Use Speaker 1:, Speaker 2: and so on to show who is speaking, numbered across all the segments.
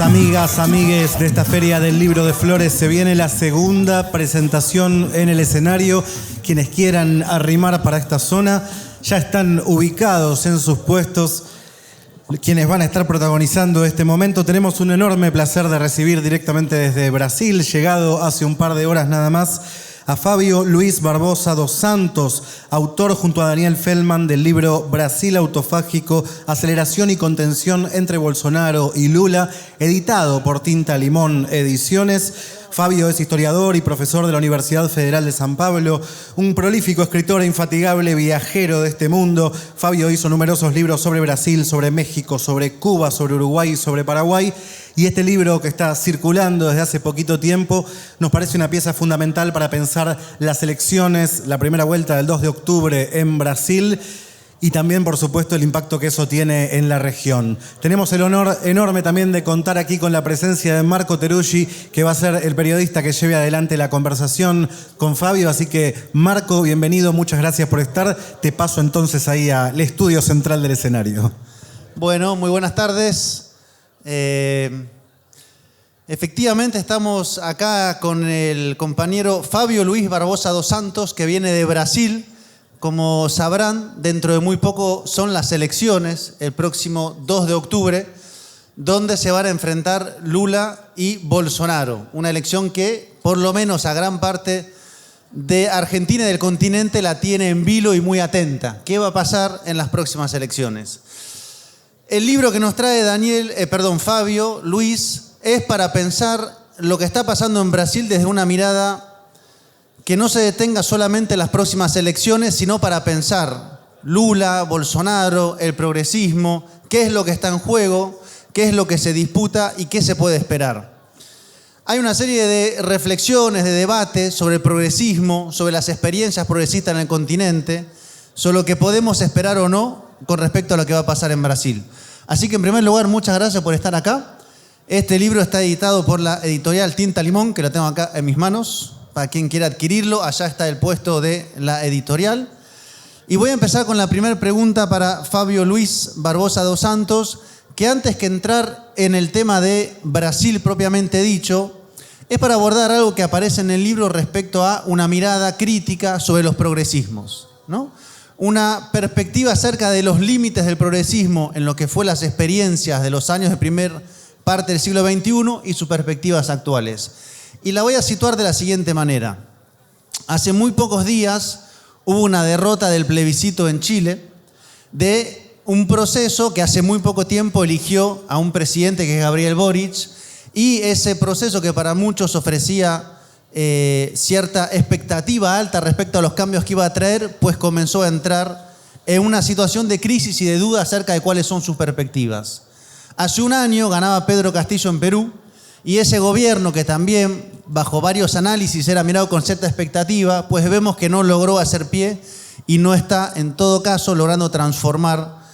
Speaker 1: Amigas, amigues de esta Feria del Libro de Flores, se viene la segunda presentación en el escenario. Quienes quieran arrimar para esta zona ya están ubicados en sus puestos. Quienes van a estar protagonizando este momento, tenemos un enorme placer de recibir directamente desde Brasil, llegado hace un par de horas nada más, a Fábio Luiz Barbosa dos Santos, autor junto a Daniel Feldman del libro Brasil Autofágico, Aceleración y Contención entre Bolsonaro y Lula, editado por Tinta Limón Ediciones. Fábio es historiador y profesor de la Universidad Federal de San Pablo, un prolífico escritor e infatigable viajero de este mundo. Fábio hizo numerosos libros sobre Brasil, sobre México, sobre Cuba, sobre Uruguay y sobre Paraguay. Y este libro que está circulando desde hace poquito tiempo nos parece una pieza fundamental para pensar las elecciones, la primera vuelta del 2 de octubre en Brasil y también, por supuesto, el impacto que eso tiene en la región. Tenemos el honor enorme también de contar aquí con la presencia de Marco Teruggi, que va a ser el periodista que lleve adelante la conversación con Fábio. Así que, Marco, bienvenido, muchas gracias por estar. Te paso entonces ahí al estudio central del escenario.
Speaker 2: Bueno, muy buenas tardes. Efectivamente estamos acá con el compañero Fábio Luiz Barbosa dos Santos, que viene de Brasil. Como sabrán, dentro de muy poco son las elecciones, el próximo 2 de octubre, donde se van a enfrentar Lula y Bolsonaro. Una elección que, por lo menos a gran parte de Argentina y del continente, la tiene en vilo y muy atenta. ¿Qué va a pasar en las próximas elecciones? El libro que nos trae Fábio Luiz es para pensar lo que está pasando en Brasil desde una mirada que no se detenga solamente en las próximas elecciones, sino para pensar Lula, Bolsonaro, el progresismo, qué es lo que está en juego, qué es lo que se disputa y qué se puede esperar. Hay una serie de reflexiones, de debates sobre el progresismo, sobre las experiencias progresistas en el continente, sobre lo que podemos esperar o no con respecto a lo que va a pasar en Brasil. Así que, en primer lugar, muchas gracias por estar acá. Este libro está editado por la editorial Tinta Limón, que lo tengo acá en mis manos. Para quien quiera adquirirlo, allá está el puesto de la editorial. Y voy a empezar con la primera pregunta para Fábio Luiz Barbosa dos Santos, que antes que entrar en el tema de Brasil propiamente dicho, es para abordar algo que aparece en el libro respecto a una mirada crítica sobre los progresismos, ¿no? Una perspectiva acerca de los límites del progresismo en lo que fue las experiencias de los años de primera parte del siglo XXI y sus perspectivas actuales. Y la voy a situar de la siguiente manera. Hace muy pocos días hubo una derrota del plebiscito en Chile de un proceso que hace muy poco tiempo eligió a un presidente que es Gabriel Boric, y ese proceso que para muchos ofrecía cierta expectativa alta respecto a los cambios que iba a traer, pues comenzó a entrar en una situación de crisis y de duda acerca de cuáles son sus perspectivas. Hace un año ganaba Pedro Castillo en Perú, y ese gobierno, que también bajo varios análisis era mirado con cierta expectativa, pues vemos que no logró hacer pie y no está en todo caso logrando transformar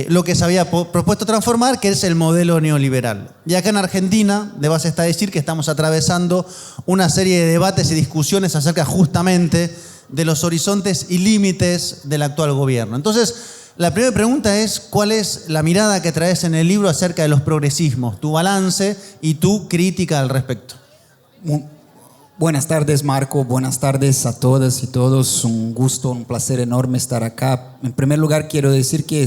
Speaker 2: lo que se había propuesto transformar, que es el modelo neoliberal. Y acá en Argentina, de base está decir que estamos atravesando una serie de debates y discusiones acerca justamente de los horizontes y límites del actual gobierno. Entonces, la primera pregunta es, ¿cuál es la mirada que traes en el libro acerca de los progresismos? Tu balance y tu crítica al respecto.
Speaker 3: Buenas tardes, Marco. Buenas tardes a todas y todos. Un gusto, un placer enorme estar acá. En primer lugar, quiero decir que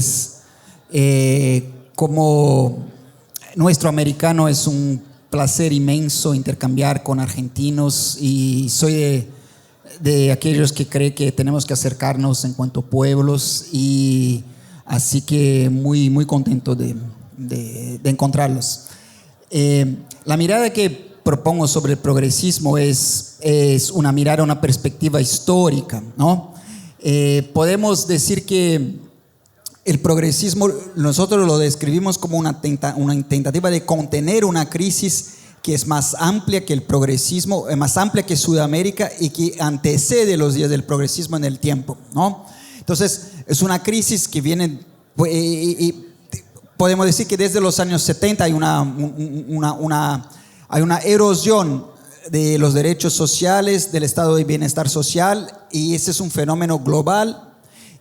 Speaker 3: como nuestro americano, es un placer inmenso intercambiar con argentinos, y soy de aquellos que creen que tenemos que acercarnos en cuanto a pueblos, y así que muy, muy contento de encontrarlos. La mirada que propongo sobre el progresismo es una mirada, una perspectiva histórica, ¿no? Podemos decir que el progresismo nosotros lo describimos como una tentativa de contener una crisis que es más amplia que el progresismo, más amplia que Sudamérica y que antecede los días del progresismo en el tiempo, ¿no? Entonces, es una crisis que viene, y podemos decir que desde los años 70 hay una erosión de los derechos sociales, del estado de bienestar social, y ese es un fenómeno global.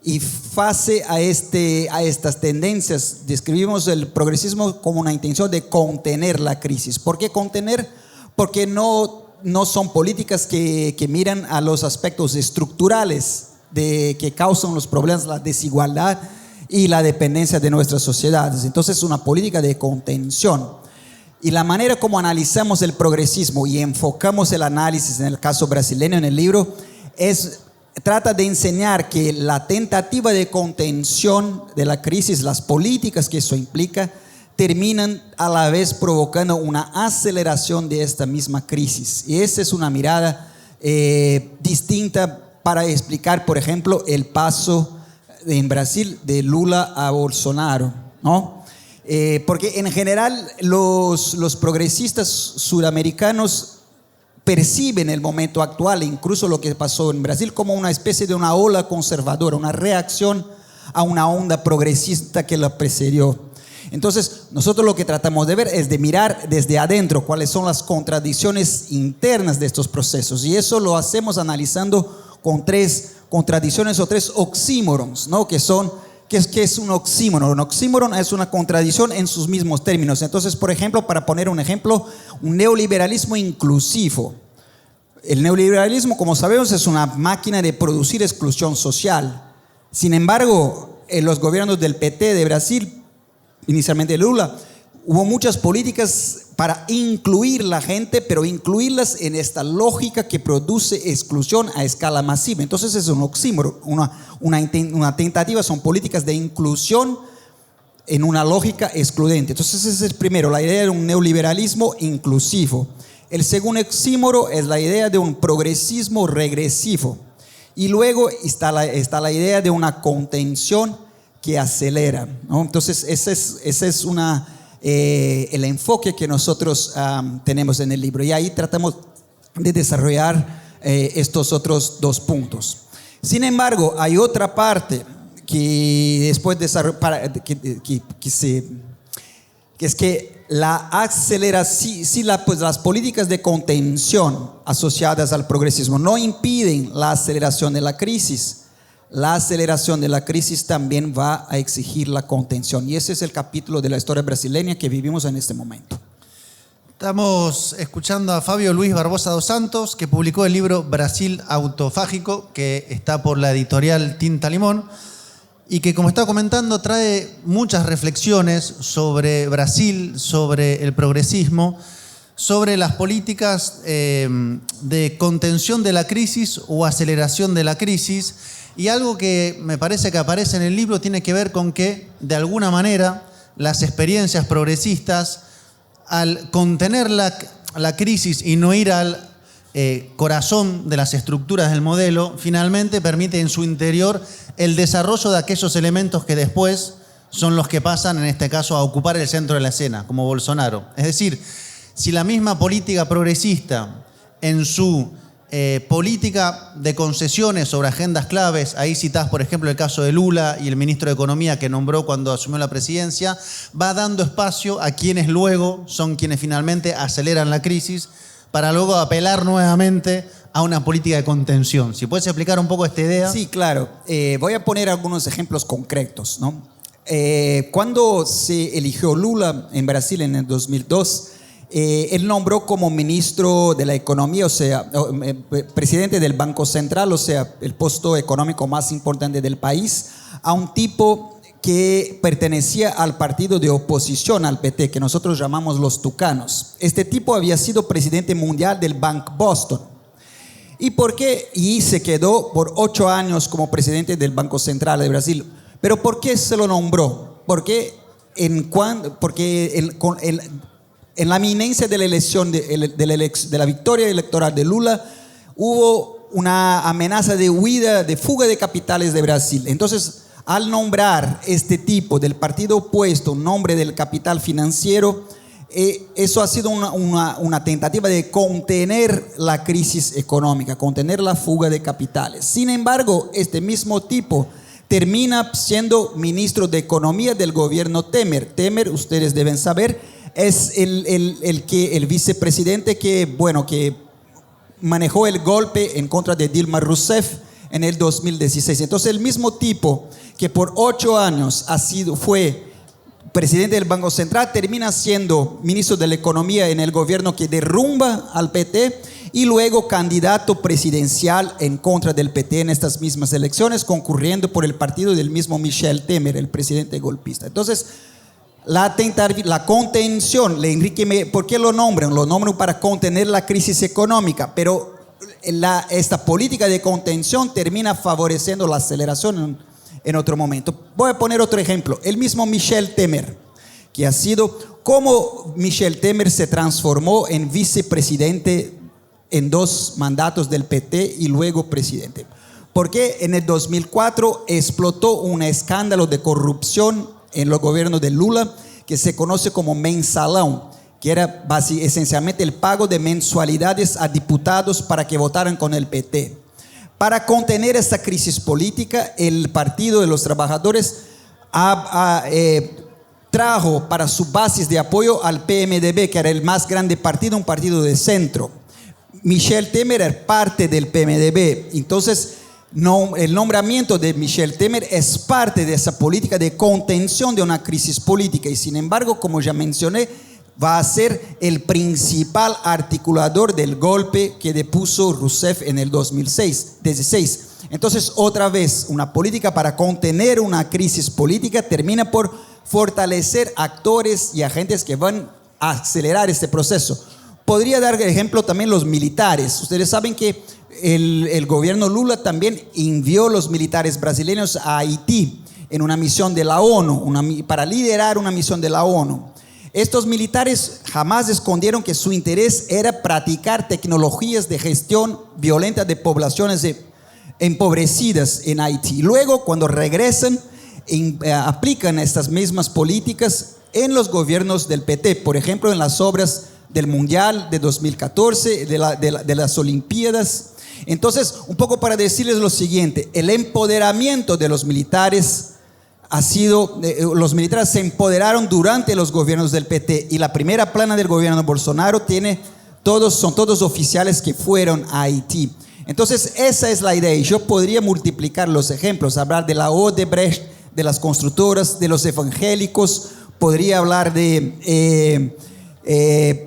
Speaker 3: Y face a estas tendencias, describimos el progresismo como una intención de contener la crisis. ¿Por qué contener? Porque no son políticas que miran a los aspectos estructurales que causan los problemas, la desigualdad y la dependencia de nuestras sociedades. Entonces es una política de contención. Y la manera como analizamos el progresismo y enfocamos el análisis en el caso brasileño en el libro trata de enseñar que la tentativa de contención de la crisis, las políticas que eso implica, terminan a la vez provocando una aceleración de esta misma crisis. Y esa es una mirada distinta para explicar, por ejemplo, el paso en Brasil de Lula a Bolsonaro, ¿no? Porque en general los progresistas sudamericanos perciben el momento actual, incluso lo que pasó en Brasil, como una especie de una ola conservadora, una reacción a una onda progresista que la precedió. Entonces, nosotros lo que tratamos de ver es de mirar desde adentro cuáles son las contradicciones internas de estos procesos, y eso lo hacemos analizando con 3 contradicciones o 3 oxímorons, ¿no? ¿Qué es un oxímoron? Un oxímoron es una contradicción en sus mismos términos. Entonces, por ejemplo, para poner un ejemplo, un neoliberalismo inclusivo. El neoliberalismo, como sabemos, es una máquina de producir exclusión social. Sin embargo, en los gobiernos del PT de Brasil, inicialmente Lula, hubo muchas políticas para incluir la gente, pero incluirlas en esta lógica que produce exclusión a escala masiva. Entonces es un oxímoron, una tentativa, son políticas de inclusión en una lógica excluyente. Entonces ese es el primero, la idea de un neoliberalismo inclusivo. El segundo oxímoron es la idea de un progresismo regresivo. Y luego está la idea de una contención que acelera, ¿no? Entonces ese es el enfoque que nosotros tenemos en el libro, y ahí tratamos de desarrollar estos otros 2 puntos. Sin embargo, hay otra parte que después que es que la aceleración, las políticas de contención asociadas al progresismo no impiden la aceleración de la crisis. La aceleración de la crisis también va a exigir la contención, y ese es el capítulo de la historia brasileña que vivimos en este momento.
Speaker 2: Estamos escuchando a Fabio Luis Barbosa dos Santos, que publicó el libro Brasil Autofágico, que está por la editorial Tinta Limón, y que, como estaba comentando, trae muchas reflexiones sobre Brasil, sobre el progresismo, sobre las políticas de contención de la crisis o aceleración de la crisis. Y algo que me parece que aparece en el libro tiene que ver con que, de alguna manera, las experiencias progresistas, al contener la crisis y no ir al corazón de las estructuras del modelo, finalmente permite en su interior el desarrollo de aquellos elementos que después son los que pasan, en este caso, a ocupar el centro de la escena, como Bolsonaro. Es decir, si la misma política progresista en su política de concesiones sobre agendas claves, ahí citás, por ejemplo, el caso de Lula y el ministro de Economía que nombró cuando asumió la presidencia, va dando espacio a quienes luego son quienes finalmente aceleran la crisis para luego apelar nuevamente a una política de contención. Si puedes explicar un poco esta idea.
Speaker 3: Sí, claro. Voy a poner algunos ejemplos concretos, ¿no? Cuando se eligió Lula en Brasil en el 2002, él nombró como ministro de la Economía, o sea, presidente del Banco Central, o sea, el puesto económico más importante del país, a un tipo que pertenecía al partido de oposición al PT, que nosotros llamamos los tucanos. Este tipo había sido presidente mundial del Bank Boston. ¿Y por qué? Y se quedó por 8 años como presidente del Banco Central de Brasil. ¿Pero por qué se lo nombró? Porque en la inminencia de la elección, de la victoria electoral de Lula, hubo una amenaza de huida, de fuga de capitales de Brasil. Entonces, al nombrar este tipo del partido opuesto, un nombre del capital financiero, eso ha sido una tentativa de contener la crisis económica, contener la fuga de capitales. Sin embargo, este mismo tipo termina siendo ministro de Economía del gobierno Temer. Temer, ustedes deben saber, es el vicepresidente que manejó el golpe en contra de Dilma Rousseff en el 2016. Entonces el mismo tipo que por 8 años fue presidente del Banco Central, termina siendo ministro de la Economía en el gobierno que derrumba al PT y luego candidato presidencial en contra del PT en estas mismas elecciones, concurriendo por el partido del mismo Michel Temer, el presidente golpista. Entonces, la contención, ¿por qué lo nombran? Lo nombran para contener la crisis económica, pero esta política de contención termina favoreciendo la aceleración en otro momento. Voy a poner otro ejemplo. El mismo Michel Temer, que ha sido, cómo Michel Temer se transformó en vicepresidente en 2 mandatos del PT y luego presidente. Porque en el 2004 explotó un escándalo de corrupción en los gobiernos de Lula que se conoce como mensalão, que era esencialmente el pago de mensualidades a diputados para que votaran con el PT. Para contener esta crisis política, el Partido de los Trabajadores trajo para sus bases de apoyo al PMDB, que era el más grande partido, un partido de centro. Michel Temer era parte del PMDB, entonces el nombramiento de Michel Temer es parte de esa política de contención de una crisis política y sin embargo, como ya mencioné, va a ser el principal articulador del golpe que depuso Rousseff en el 2016. Entonces, otra vez, una política para contener una crisis política termina por fortalecer actores y agentes que van a acelerar este proceso. Podría dar ejemplo también los militares. Ustedes saben que el gobierno Lula también envió los militares brasileños a Haití en una misión de la ONU, para liderar una misión de la ONU. Estos militares jamás escondieron que su interés era practicar tecnologías de gestión violenta de poblaciones empobrecidas en Haití. Luego, cuando regresan, aplican estas mismas políticas en los gobiernos del PT, por ejemplo, en las obras del Mundial de 2014, de las Olimpiadas. Entonces, un poco para decirles lo siguiente, el empoderamiento de los militares los militares se empoderaron durante los gobiernos del PT y la primera plana del gobierno de Bolsonaro son todos oficiales que fueron a Haití. Entonces, esa es la idea y yo podría multiplicar los ejemplos, hablar de la Odebrecht, de las constructoras, de los evangélicos, podría hablar de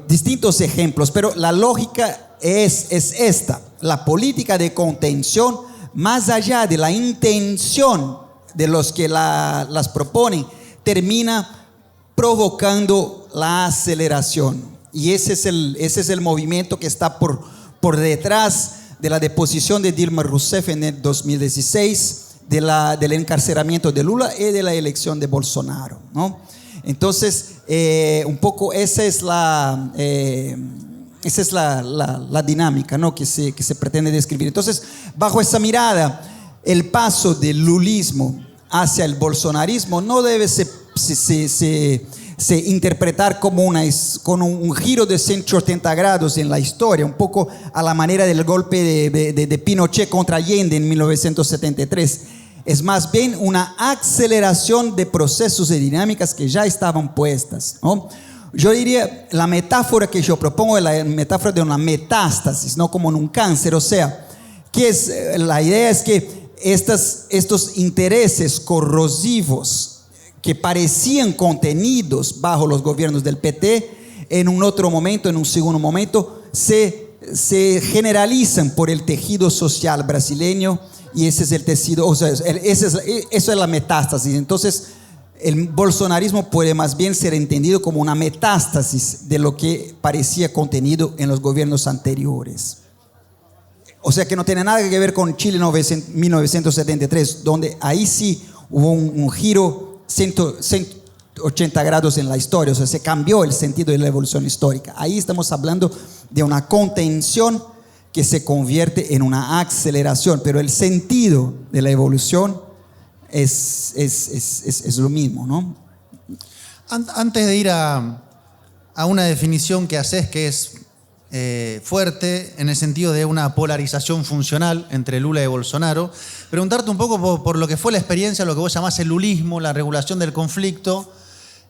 Speaker 3: distintos ejemplos, pero la lógica es esta, la política de contención, más allá de la intención de los que las proponen, termina provocando la aceleración. Y ese es el movimiento que está por detrás de la deposición de Dilma Rousseff en el 2016, del encarcelamiento de Lula y de la elección de Bolsonaro, ¿no? Entonces, un poco esa es la dinámica, ¿no? que se pretende describir. Entonces, bajo esa mirada, el paso del lulismo hacia el bolsonarismo no debe se interpretar como un giro de 180 grados en la historia, un poco a la manera del golpe de Pinochet contra Allende en 1973. Es más bien una aceleración de procesos y dinámicas que ya estaban puestas, ¿no? Yo diría, la metáfora que yo propongo es la metáfora de una metástasis, no como en un cáncer. O sea, la idea es que estos intereses corrosivos que parecían contenidos bajo los gobiernos del PT, en un otro momento, en un segundo momento, se generalizan por el tejido social brasileño y ese es el tejido, o sea, eso es la metástasis. Entonces, el bolsonarismo puede más bien ser entendido como una metástasis de lo que parecía contenido en los gobiernos anteriores. O sea que no tiene nada que ver con Chile 1973, donde ahí sí hubo un giro 180 grados en la historia, o sea, se cambió el sentido de la evolución histórica. Ahí estamos hablando de una contención que se convierte en una aceleración, pero el sentido de la evolución es lo mismo, ¿no?
Speaker 2: Antes de ir a una definición que haces que es fuerte en el sentido de una polarización funcional entre Lula y Bolsonaro, preguntarte un poco por lo que fue la experiencia, lo que vos llamás el lulismo, la regulación del conflicto.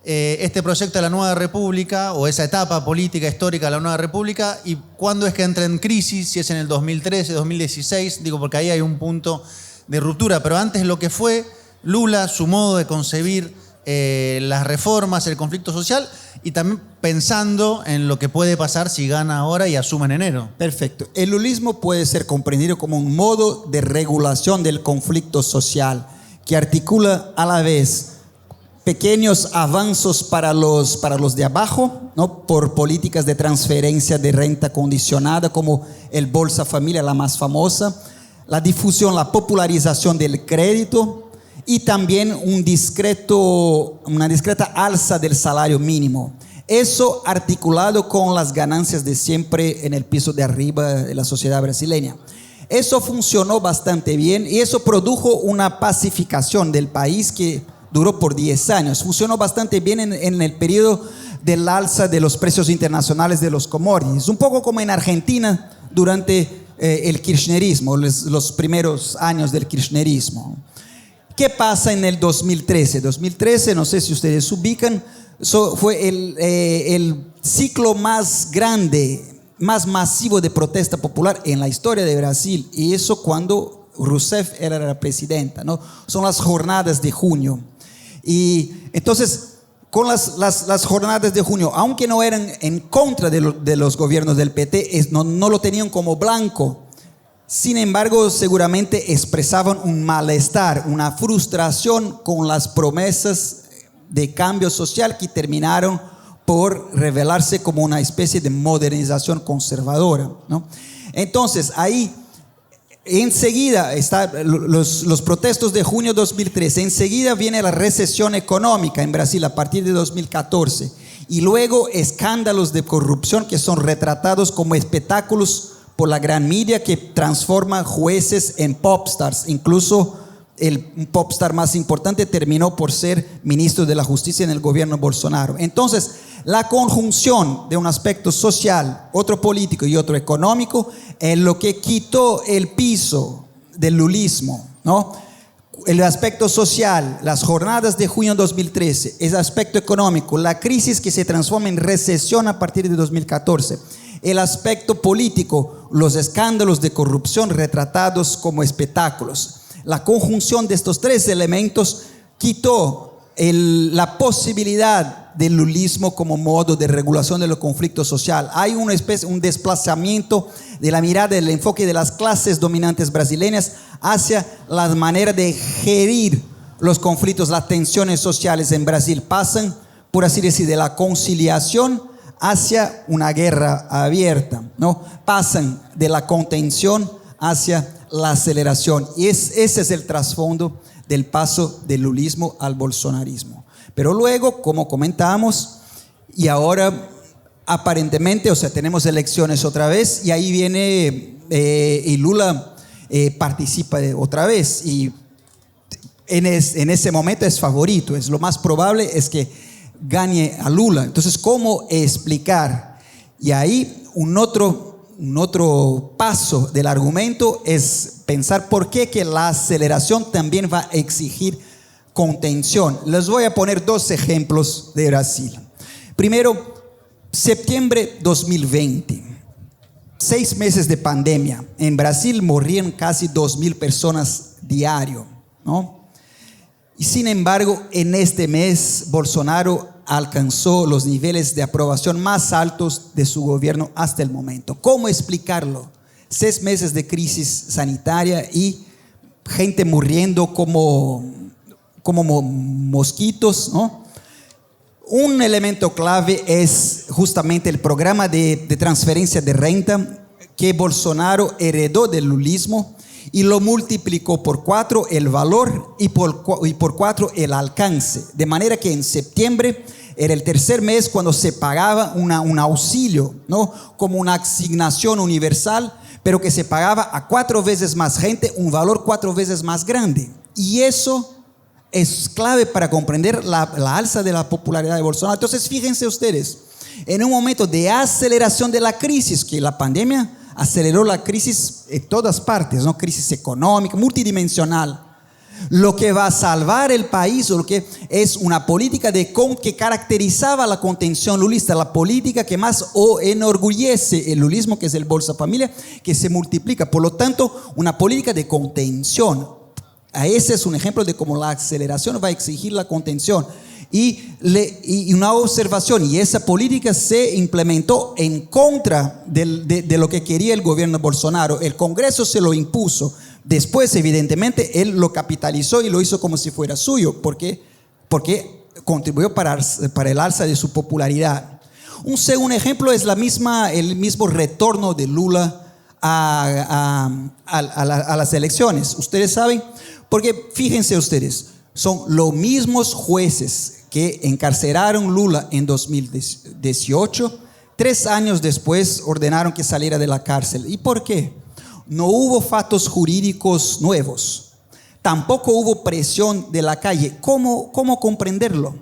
Speaker 2: este proyecto de la Nueva República o esa etapa política histórica de la Nueva República y cuándo es que entra en crisis, si es en el 2013, 2016, digo porque ahí hay un punto de ruptura, pero antes lo que fue Lula, su modo de concebir las reformas, el conflicto social y también pensando en lo que puede pasar si gana ahora y asume en enero.
Speaker 3: Perfecto. El lulismo puede ser comprendido como un modo de regulación del conflicto social que articula a la vez pequeños avances para los de abajo, ¿no? Por políticas de transferencia de renta condicionada como el Bolsa Familia, la más famosa, la difusión, la popularización del crédito y también una discreta alza del salario mínimo. Eso articulado con las ganancias de siempre en el piso de arriba de la sociedad brasileña. Eso funcionó bastante bien y eso produjo una pacificación del país que duró por 10 años. Funcionó bastante bien en el periodo del alza de los precios internacionales de los commodities. Un poco como en Argentina durante el kirchnerismo, los primeros años del kirchnerismo. ¿Qué pasa en el 2013? 2013, no sé si ustedes ubican, fue el ciclo más grande, más masivo de protesta popular en la historia de Brasil. Y eso cuando Rousseff era la presidenta, ¿no? Son las jornadas de junio. Y entonces, con las jornadas de junio, aunque no eran en contra de los gobiernos del PT, no lo tenían como blanco. Sin embargo, seguramente expresaban un malestar, una frustración con las promesas de cambio social que terminaron por revelarse como una especie de modernización conservadora, ¿no? Entonces, ahí enseguida están los protestos de junio de 2013, enseguida viene la recesión económica en Brasil a partir de 2014 y luego escándalos de corrupción que son retratados como espectáculos por la gran media que transforma jueces en popstars. Incluso el popstar más importante terminó por ser ministro de la justicia en el gobierno Bolsonaro. Entonces, la conjunción de un aspecto social, otro político y otro económico es lo que quitó el piso del lulismo, ¿no? El aspecto social, las jornadas de junio de 2013, el aspecto económico, la crisis que se transforma en recesión a partir de 2014, el aspecto político, los escándalos de corrupción retratados como espectáculos. La conjunción de estos tres elementos quitó la posibilidad del lulismo como modo de regulación de los conflictos sociales. Hay un desplazamiento de la mirada, del enfoque de las clases dominantes brasileñas hacia la manera de gerir los conflictos, las tensiones sociales en Brasil. Pasan, por así decir, de la conciliación hacia una guerra abierta, ¿no? Pasan de la contención hacia la aceleración. Y ese es el trasfondo del paso del lulismo al bolsonarismo. Pero luego, como comentamos, y ahora aparentemente, o sea, tenemos elecciones otra vez, y ahí viene, y Lula participa otra vez, y en ese momento es favorito, es lo más probable es que gane a Lula. Entonces, ¿cómo explicar? Y ahí un otro paso del argumento es pensar por qué que la aceleración también va a exigir contención. Les voy a poner dos ejemplos de Brasil. Primero, septiembre 2020, 6 meses de pandemia. En Brasil morían casi 2.000 personas diario, ¿no? Y sin embargo, en este mes, Bolsonaro alcanzó los niveles de aprobación más altos de su gobierno hasta el momento. ¿Cómo explicarlo? 6 meses de crisis sanitaria y gente muriendo como mosquitos, ¿no? Un elemento clave es justamente el programa de transferencia de renta que Bolsonaro heredó del lulismo y lo multiplicó por 4 el valor y por 4 el alcance. De manera que en septiembre era el tercer mes cuando se pagaba un auxilio, ¿no? Como una asignación universal, pero que se pagaba a 4 veces más gente, un valor 4 veces más grande. Y eso es clave para comprender la alza de la popularidad de Bolsonaro. Entonces, fíjense ustedes, en un momento de aceleración de la crisis, que la pandemia aceleró la crisis en todas partes, ¿no? Crisis económica, multidimensional. Lo que va a salvar el país, o lo que es una política que caracterizaba la contención lulista, la política que más enorgullece el lulismo, que es el Bolsa Familia, que se multiplica. Por lo tanto, una política de contención. Ese es un ejemplo de cómo la aceleración va a exigir la contención. Y una observación, y esa política se implementó en contra de lo que quería el gobierno Bolsonaro. El Congreso se lo impuso. Después, evidentemente, él lo capitalizó y lo hizo como si fuera suyo, porque contribuyó para el alza de su popularidad. Un segundo ejemplo es el mismo retorno de Lula a las elecciones. Ustedes saben, porque fíjense ustedes, son los mismos jueces que encarcelaron Lula en 2018, 3 años después ordenaron que saliera de la cárcel. ¿Y por qué? No hubo fatos jurídicos nuevos, tampoco hubo presión de la calle. ¿Cómo comprenderlo?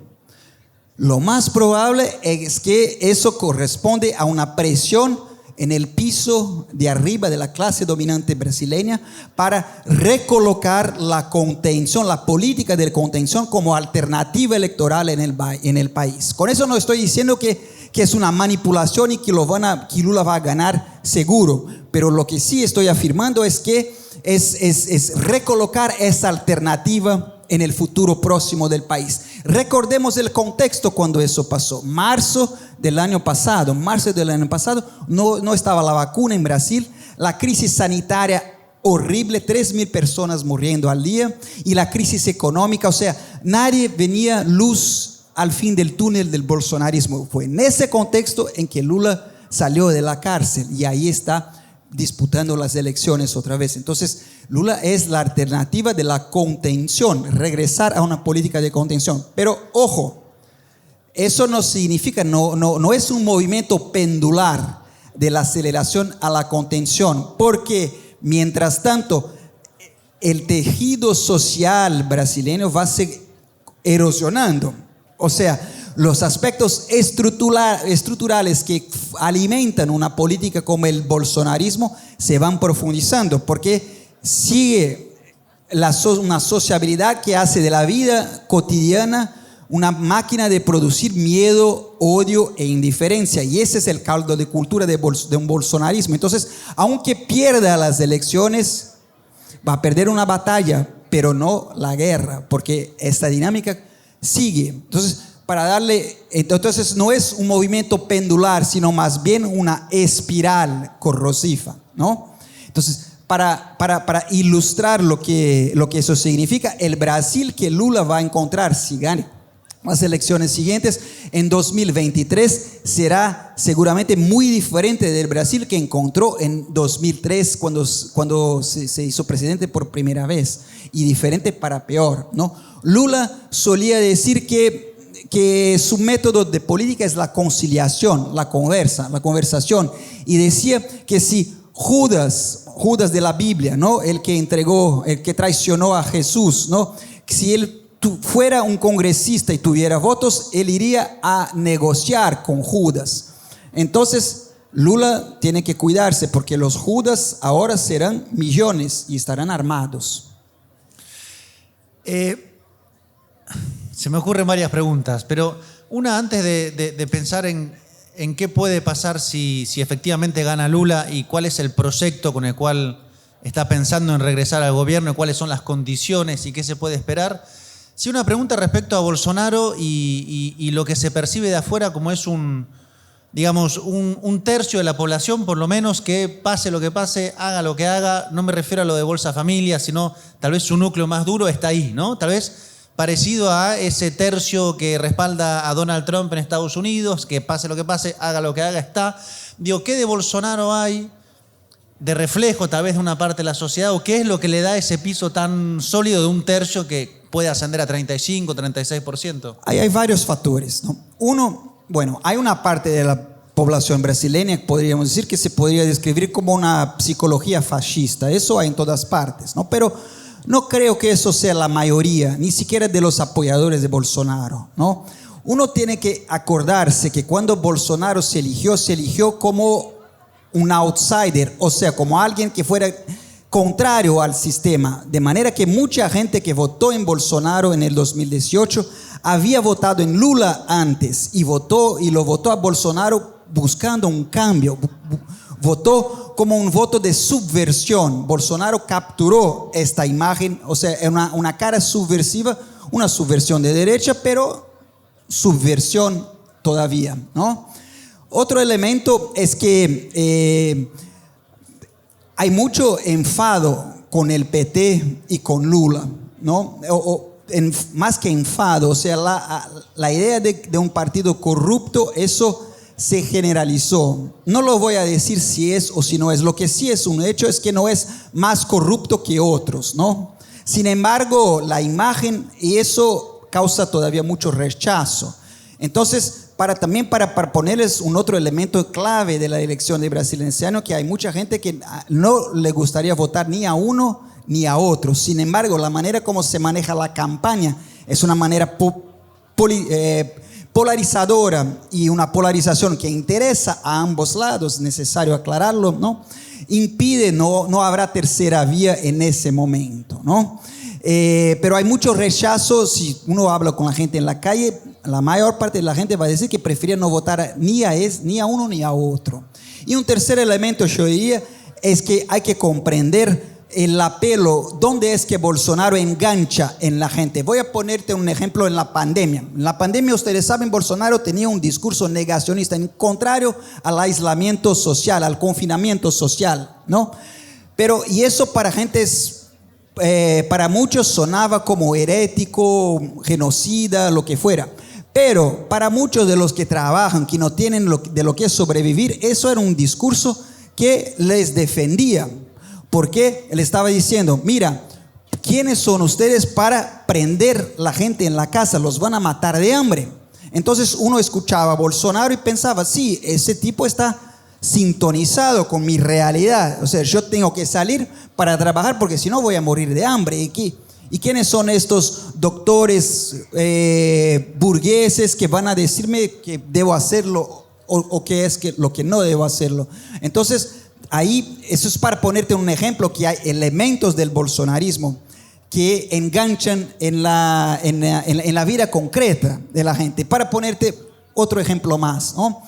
Speaker 3: Lo más probable es que eso corresponde a una presión en el piso de arriba de la clase dominante brasileña para recolocar la contención, la política de contención como alternativa electoral en el país. Con eso no estoy diciendo que es una manipulación y que Lula va a ganar seguro, pero lo que sí estoy afirmando es que es recolocar esa alternativa en el futuro próximo del país. Recordemos el contexto cuando eso pasó. Marzo del año pasado no estaba la vacuna en Brasil, la crisis sanitaria horrible, 3.000 personas muriendo al día, y la crisis económica, o sea, nadie venía luz al fin del túnel del bolsonarismo. Fue en ese contexto en que Lula salió de la cárcel y ahí está disputando las elecciones otra vez. Entonces, Lula es la alternativa de la contención, regresar a una política de contención. Pero ojo, eso no significa, no es un movimiento pendular de la aceleración a la contención, porque mientras tanto el tejido social brasileño va a seguir erosionando. O sea, los aspectos estructurales que alimentan una política como el bolsonarismo se van profundizando, porque sigue una sociabilidad que hace de la vida cotidiana una máquina de producir miedo, odio e indiferencia, y ese es el caldo de cultura de un bolsonarismo. Entonces, aunque pierda las elecciones, va a perder una batalla, pero no la guerra, porque esta dinámica sigue. Entonces no es un movimiento pendular, sino más bien una espiral corrosiva, ¿no? Entonces, para ilustrar lo que eso significa, el Brasil que Lula va a encontrar si gana las elecciones siguientes en 2023 será seguramente muy diferente del Brasil que encontró en 2003 cuando se hizo presidente por primera vez, y diferente para peor, ¿no? Lula solía decir que su método de política es la conciliación, la conversación, y decía que si Judas de la Biblia, ¿no? el que traicionó a Jesús, ¿no? Si él fuera un congresista y tuviera votos, él iría a negociar con Judas. Entonces Lula tiene que cuidarse, porque los Judas ahora serán millones y estarán armados.
Speaker 2: Se me ocurren varias preguntas, pero una antes de pensar en qué puede pasar si efectivamente gana Lula y cuál es el proyecto con el cual está pensando en regresar al gobierno y cuáles son las condiciones y qué se puede esperar. Sí, una pregunta respecto a Bolsonaro y lo que se percibe de afuera como es un tercio de la población, por lo menos, que pase lo que pase, haga lo que haga. No me refiero a lo de Bolsa Familia, sino tal vez su núcleo más duro está ahí, ¿no? Tal vez parecido a ese tercio que respalda a Donald Trump en Estados Unidos, que pase lo que pase, haga lo que haga, está. Digo, ¿qué de Bolsonaro hay de reflejo tal vez de una parte de la sociedad, o qué es lo que le da ese piso tan sólido de un tercio que puede ascender a 35, 36%?
Speaker 3: Hay varios factores, ¿no? Uno, bueno, hay una parte de la población brasileña, podríamos decir, que se podría describir como una psicología fascista. Eso hay en todas partes, ¿no? Pero no creo que eso sea la mayoría, ni siquiera de los apoyadores de Bolsonaro, ¿no? Uno tiene que acordarse que cuando Bolsonaro se eligió como un outsider, o sea, como alguien que fuera contrario al sistema, de manera que mucha gente que votó en Bolsonaro en el 2018 había votado en Lula antes y lo votó a Bolsonaro buscando un cambio. Votó como un voto de subversión. Bolsonaro capturó esta imagen, o sea, una cara subversiva, una subversión de derecha, pero subversión todavía, ¿no? Otro elemento es que hay mucho enfado con el PT y con Lula, ¿no? Más que enfado, o sea, la idea de un partido corrupto, eso se generalizó. No lo voy a decir si es o si no es. Lo que sí es un hecho es que no es más corrupto que otros, ¿no? Sin embargo, la imagen, y eso causa todavía mucho rechazo. Entonces, para ponerles un otro elemento clave de la elección de Brasil en este año, que hay mucha gente que no le gustaría votar ni a uno ni a otro. Sin embargo, la manera como se maneja la campaña es una manera polarizadora, y una polarización que interesa a ambos lados, necesario aclararlo, ¿no? Impide, no habrá tercera vía en ese momento, ¿no? Pero hay mucho rechazo. Si uno habla con la gente en la calle, la mayor parte de la gente va a decir que prefiere no votar ni a uno ni a otro. Y un tercer elemento, yo diría, es que hay que comprender el apelo, dónde es que Bolsonaro engancha en la gente. Voy a ponerte un ejemplo en la pandemia. En la pandemia, ustedes saben, Bolsonaro tenía un discurso negacionista, en contrario al aislamiento social, al confinamiento social, ¿no? Y eso para muchos sonaba como herético, genocida, lo que fuera. Pero para muchos de los que trabajan, que no tienen de lo que sobrevivir, eso era un discurso que les defendía. Porque él estaba diciendo, mira, ¿quiénes son ustedes para prender la gente en la casa? Los van a matar de hambre. Entonces uno escuchaba a Bolsonaro y pensaba, sí, ese tipo está sintonizado con mi realidad. O sea, yo tengo que salir para trabajar porque si no voy a morir de hambre. ¿Y quiénes son estos doctores burgueses que van a decirme que debo hacerlo o qué es lo que no debo hacerlo? Entonces, ahí, eso es para ponerte un ejemplo, que hay elementos del bolsonarismo que enganchan en la vida concreta de la gente. Para ponerte otro ejemplo más, ¿no?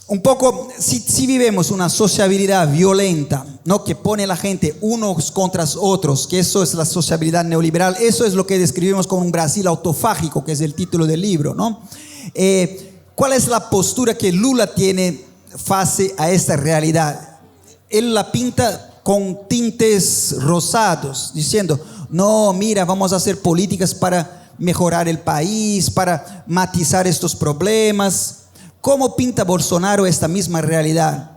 Speaker 3: Un poco, si vivimos una sociabilidad violenta, ¿no? Que pone a la gente unos contra otros, que eso es la sociabilidad neoliberal, eso es lo que describimos como un Brasil autofágico, que es el título del libro, ¿no? ¿Cuál es la postura que Lula tiene face a esta realidad? Él la pinta con tintes rosados, diciendo, no, mira, vamos a hacer políticas para mejorar el país, para matizar estos problemas. ¿Cómo pinta Bolsonaro esta misma realidad?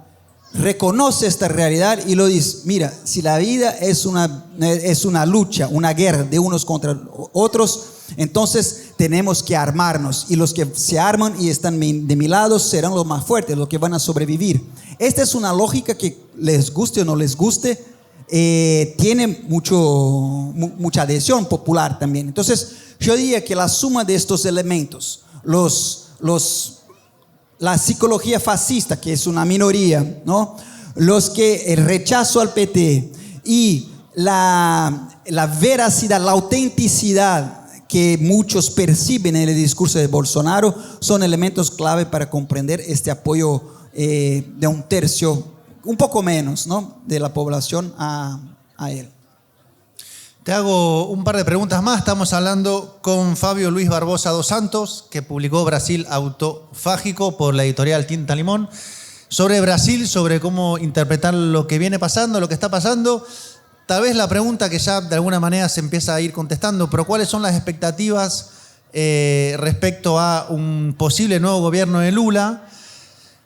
Speaker 3: Reconoce esta realidad y lo dice, mira, si la vida es una lucha, una guerra de unos contra otros, entonces tenemos que armarnos, y los que se arman y están de mi lado serán los más fuertes, los que van a sobrevivir. Esta es una lógica que, les guste o no les guste, tiene mucha adhesión popular también. Entonces yo diría que la suma de estos elementos, la psicología fascista, que es una minoría, ¿no? El rechazo al PT y la veracidad, la autenticidad que muchos perciben en el discurso de Bolsonaro, son elementos clave para comprender este apoyo de un tercio, un poco menos, ¿no?, de la población a él.
Speaker 2: Te hago un par de preguntas más. Estamos hablando con Fabio Luis Barbosa dos Santos, que publicó Brasil Autofágico por la editorial Tinta Limón, sobre Brasil, sobre cómo interpretar lo que viene pasando, lo que está pasando. Tal vez la pregunta que ya de alguna manera se empieza a ir contestando, pero ¿cuáles son las expectativas respecto a un posible nuevo gobierno de Lula?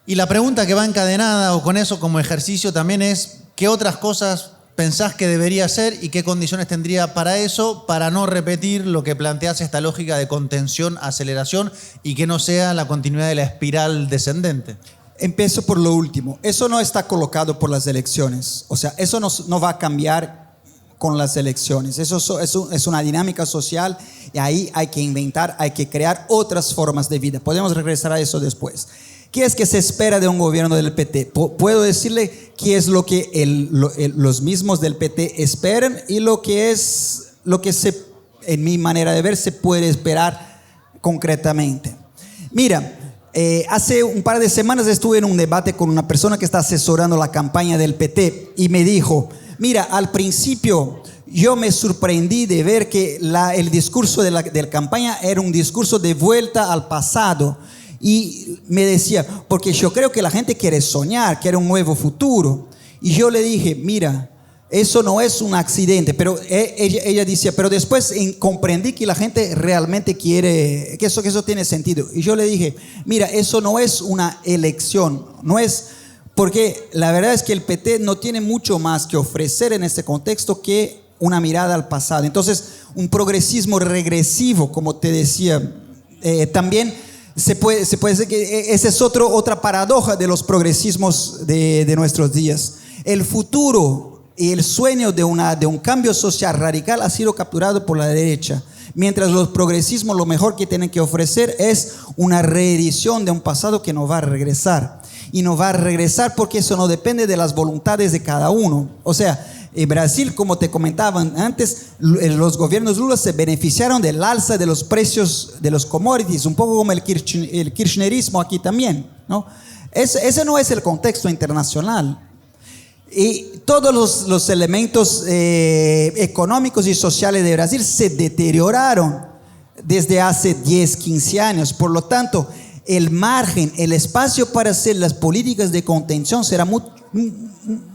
Speaker 2: Y la pregunta que va encadenada o con eso como ejercicio también es, ¿qué otras cosas pensás que debería hacer y qué condiciones tendría para eso, para no repetir lo que planteas, esta lógica de contención, aceleración, y que no sea la continuidad de la espiral descendente?
Speaker 3: Empiezo por lo último. Eso no está colocado por las elecciones. O sea, eso no va a cambiar con las elecciones. Eso es una dinámica social, y ahí hay que inventar, hay que crear otras formas de vida. Podemos regresar a eso después. ¿Qué es que se espera de un gobierno del PT? Puedo decirle qué es lo que los mismos del PT esperan y lo que en mi manera de ver, se puede esperar concretamente. Mira, hace un par de semanas estuve en un debate con una persona que está asesorando la campaña del PT y me dijo, mira, al principio yo me sorprendí de ver que el discurso de la campaña era un discurso de vuelta al pasado. Y me decía, porque yo creo que la gente quiere soñar, quiere un nuevo futuro. Y yo le dije, mira, eso no es un accidente. Pero ella decía, pero después comprendí que la gente realmente quiere, que eso tiene sentido. Y yo le dije, mira, eso no es una elección, no es, porque la verdad es que el PT no tiene mucho más que ofrecer en este contexto que una mirada al pasado. Entonces, un progresismo regresivo, como te decía, también se puede decir que esa es otra paradoja de los progresismos de nuestros días. El futuro y el sueño de un cambio social radical ha sido capturado por la derecha, mientras los progresismos lo mejor que tienen que ofrecer es una reedición de un pasado que no va a regresar. Y no va a regresar porque eso no depende de las voluntades de cada uno. O sea, en Brasil, como te comentaban antes, los gobiernos Lula se beneficiaron del alza de los precios de los commodities, un poco como el kirchnerismo aquí también, ¿no? Ese no es el contexto internacional. Y todos los elementos económicos y sociales de Brasil se deterioraron desde hace 10, 15 años. Por lo tanto, el margen, el espacio para hacer las políticas de contención será mucho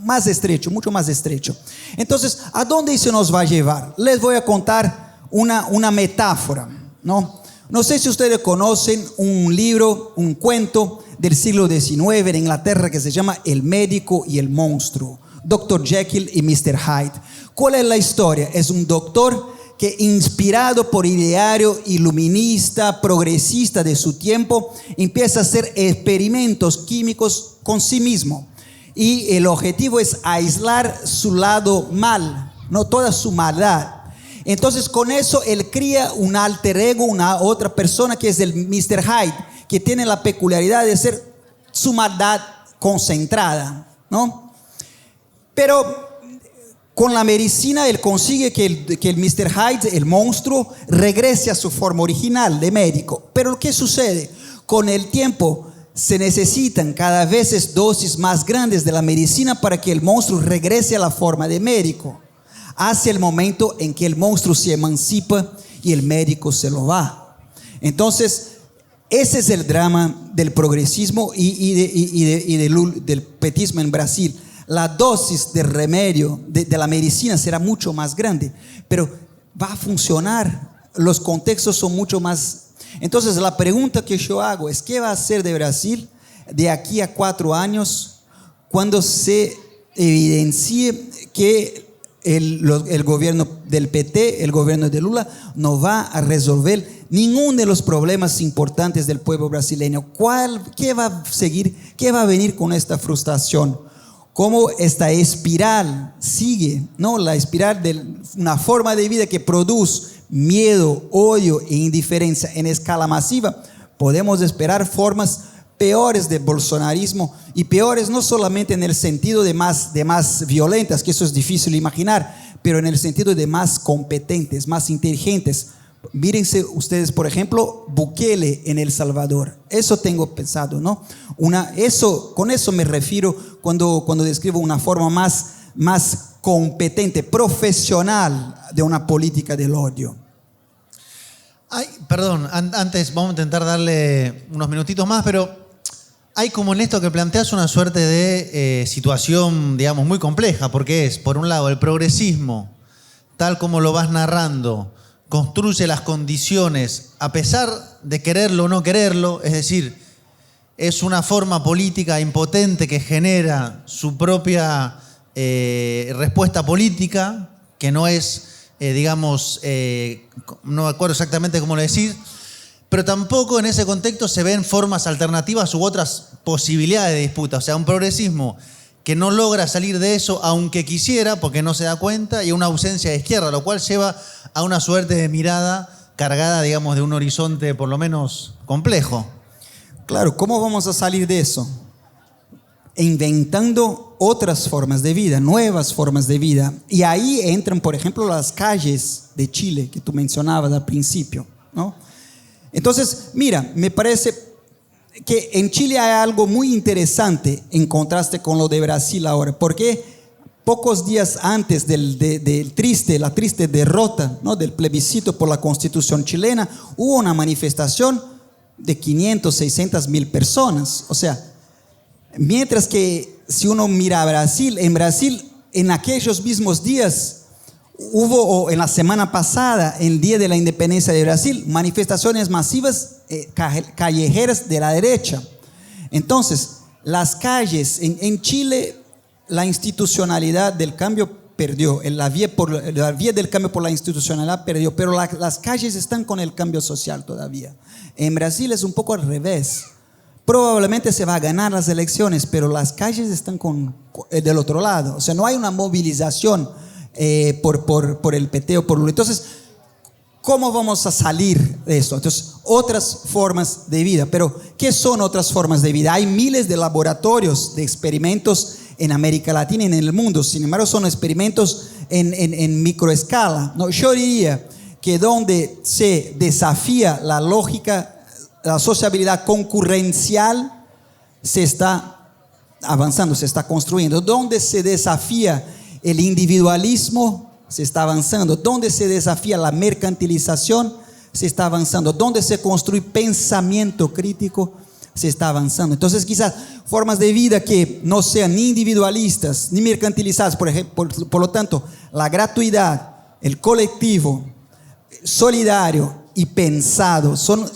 Speaker 3: más estrecho, mucho más estrecho. Entonces, ¿a dónde eso nos va a llevar? Les voy a contar una metáfora, ¿no? No sé si ustedes conocen un libro, un cuento del siglo XIX en Inglaterra que se llama El médico y el monstruo, Dr. Jekyll y Mr. Hyde. ¿Cuál es la historia? Es un doctor que, inspirado por ideario iluminista, progresista de su tiempo, empieza a hacer experimentos químicos con sí mismo. Y el objetivo es aislar su lado mal, no toda su maldad. Entonces, con eso él cría un alter ego, una otra persona que es el Mr. Hyde, que tiene la peculiaridad de ser su maldad concentrada, ¿no? Pero con la medicina él consigue que el Mr. Hyde, el monstruo, regrese a su forma original de médico. Pero ¿qué sucede? Con el tiempo se necesitan cada vez dosis más grandes de la medicina para que el monstruo regrese a la forma de médico. Hacia el momento en que el monstruo se emancipa y el médico se lo va. Entonces, ese es el drama del progresismo del petismo en Brasil. La dosis de remedio de la medicina será mucho más grande, pero va a funcionar. Los contextos son mucho más. Entonces, la pregunta que yo hago es, ¿qué va a hacer de Brasil de aquí a 4 años cuando se evidencie que el gobierno del PT, el gobierno de Lula, no va a resolver ninguno de los problemas importantes del pueblo brasileño? ¿Qué va a seguir? ¿Qué va a venir con esta frustración? ¿Cómo esta espiral sigue? ¿No? La espiral de una forma de vida que produce miedo, odio e indiferencia en escala masiva. Podemos esperar formas peores de bolsonarismo, y peores no solamente en el sentido de más violentas, que eso es difícil imaginar, pero en el sentido de más competentes, más inteligentes. Mírense ustedes, por ejemplo, Bukele en El Salvador. Eso tengo pensado, ¿no? Con eso me refiero cuando describo una forma más competente, profesional de una política del odio.
Speaker 2: Ay, perdón, antes vamos a intentar darle unos minutitos más, pero hay como en esto que planteas una suerte de situación, digamos, muy compleja, porque es, por un lado, el progresismo, tal como lo vas narrando, construye las condiciones a pesar de quererlo o no quererlo, es decir, es una forma política impotente que genera su propia respuesta política, que no es, digamos, no me acuerdo exactamente cómo lo decir, pero tampoco en ese contexto se ven formas alternativas u otras posibilidades de disputa. O sea, un progresismo que no logra salir de eso aunque quisiera, porque no se da cuenta, y una ausencia de izquierda, lo cual lleva a una suerte de mirada cargada, digamos, de un horizonte por lo menos complejo.
Speaker 3: Claro, ¿cómo vamos a salir de eso? Inventando otras formas de vida, nuevas formas de vida. Y ahí entran, por ejemplo, las calles de Chile que tú mencionabas al principio, ¿no? Entonces, mira, me parece que en Chile hay algo muy interesante en contraste con lo de Brasil ahora, porque pocos días antes la triste derrota, ¿no?, del plebiscito por la Constitución chilena, hubo una manifestación de 500, 600 mil personas. O sea, mientras que si uno mira a Brasil, en aquellos mismos días hubo, o en la semana pasada, el día de la independencia de Brasil, manifestaciones masivas callejeras de la derecha. Entonces, las calles en Chile, la institucionalidad del cambio perdió, la vía del cambio por la institucionalidad perdió, pero las calles están con el cambio social todavía. En Brasil es un poco al revés. Probablemente se va a ganar las elecciones, pero las calles están del otro lado. O sea, no hay una movilización por el PT o por Lula. Entonces, ¿cómo vamos a salir de esto? Entonces, otras formas de vida. Pero, ¿qué son otras formas de vida? Hay miles de laboratorios de experimentos en América Latina y en el mundo. Sin embargo, son experimentos en microescala, ¿no? Yo diría que donde se desafía la lógica, la sociabilidad concurrencial, se está avanzando, se está construyendo. Donde se desafía el individualismo, se está avanzando. Donde se desafía la mercantilización, se está avanzando. Donde se construye pensamiento crítico, se está avanzando. Entonces, quizás formas de vida que no sean ni individualistas ni mercantilizadas, por ejemplo, por lo tanto, la gratuidad, el colectivo, solidario y pensado, son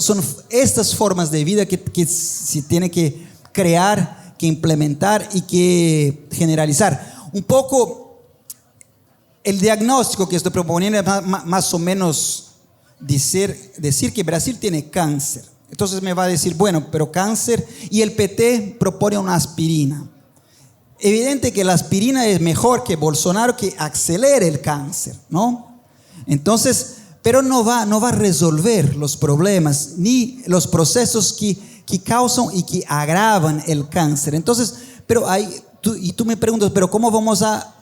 Speaker 3: estas formas de vida que se tiene que crear, que implementar y que generalizar. Un poco el diagnóstico que estoy proponiendo es más o menos decir que Brasil tiene cáncer. Entonces me va a decir, bueno, pero cáncer, y el PT propone una aspirina. Evidente que la aspirina es mejor que Bolsonaro, que acelere el cáncer, ¿no? Entonces, pero no va a resolver los problemas ni los procesos que causan y que agravan el cáncer. Entonces, pero tú me preguntas, pero ¿cómo vamos a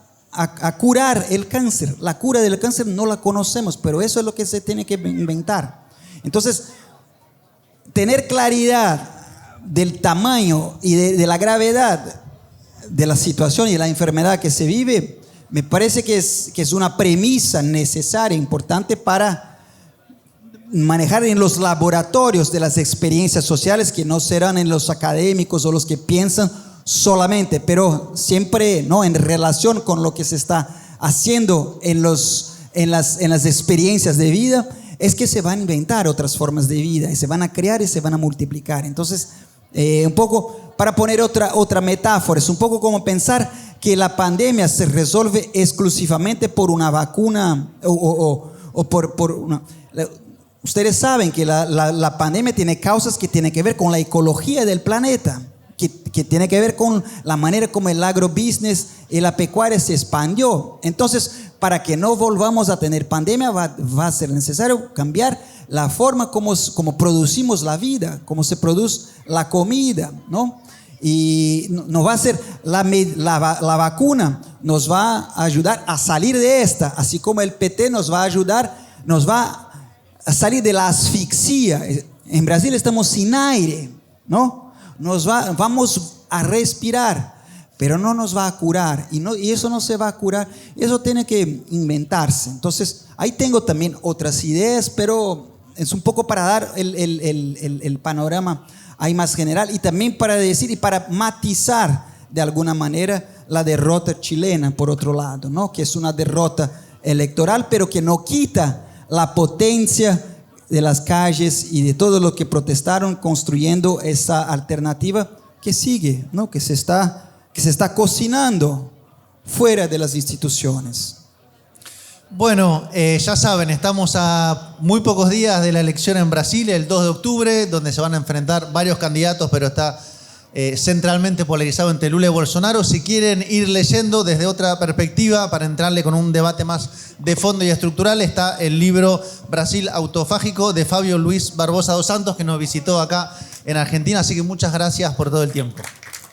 Speaker 3: curar el cáncer? La cura del cáncer no la conocemos, pero eso es lo que se tiene que inventar. Entonces, tener claridad del tamaño y de la gravedad de la situación y de la enfermedad que se vive, me parece que es una premisa necesaria, importante para manejar en los laboratorios de las experiencias sociales, que no serán en los académicos o los que piensan solamente, pero siempre, ¿no?, en relación con lo que se está haciendo en las experiencias de vida, es que se van a inventar otras formas de vida y se van a crear y se van a multiplicar. Entonces, un poco para poner otra metáfora, es un poco como pensar que la pandemia se resuelve exclusivamente por una vacuna o por una... Ustedes saben que la pandemia tiene causas que tienen que ver con la ecología del planeta, que tiene que ver con la manera como el agrobusiness y la pecuaria se expandió. Entonces, para que no volvamos a tener pandemia, va a ser necesario cambiar la forma como producimos la vida, cómo se produce la comida, ¿no? Y no va a ser la vacuna, nos va a ayudar a salir de esta, así como el PT nos va a ayudar, nos va a salir de la asfixia. En Brasil estamos sin aire, ¿no? Vamos a respirar, pero no nos va a curar, y eso no se va a curar, eso tiene que inventarse. Entonces, ahí tengo también otras ideas, pero es un poco para dar el panorama ahí más general, y también para decir y para matizar de alguna manera la derrota chilena, por otro lado, ¿no?, que es una derrota electoral, pero que no quita la potencia de las calles y de todo lo que protestaron, construyendo esa alternativa que sigue, ¿no?, que se está cocinando fuera de las instituciones.
Speaker 2: Bueno, ya saben, estamos a muy pocos días de la elección en Brasil, el 2 de octubre, donde se van a enfrentar varios candidatos, pero está centralmente polarizado entre Lula y Bolsonaro. Si quieren ir leyendo desde otra perspectiva para entrarle con un debate más de fondo y estructural, está el libro Brasil Autofágico de Fabio Luis Barbosa dos Santos, que nos visitó acá en Argentina, así que muchas gracias por todo el tiempo.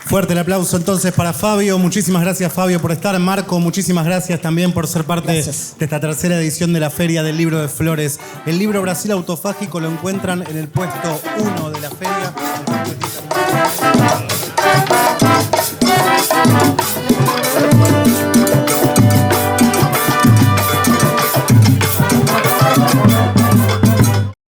Speaker 1: Fuerte el aplauso entonces para Fabio. Muchísimas gracias, Fabio, por estar. Marco, muchísimas gracias también por ser parte de esta tercera edición de la Feria del Libro de Flores. El libro Brasil Autofágico lo encuentran en el puesto 1 de la feria.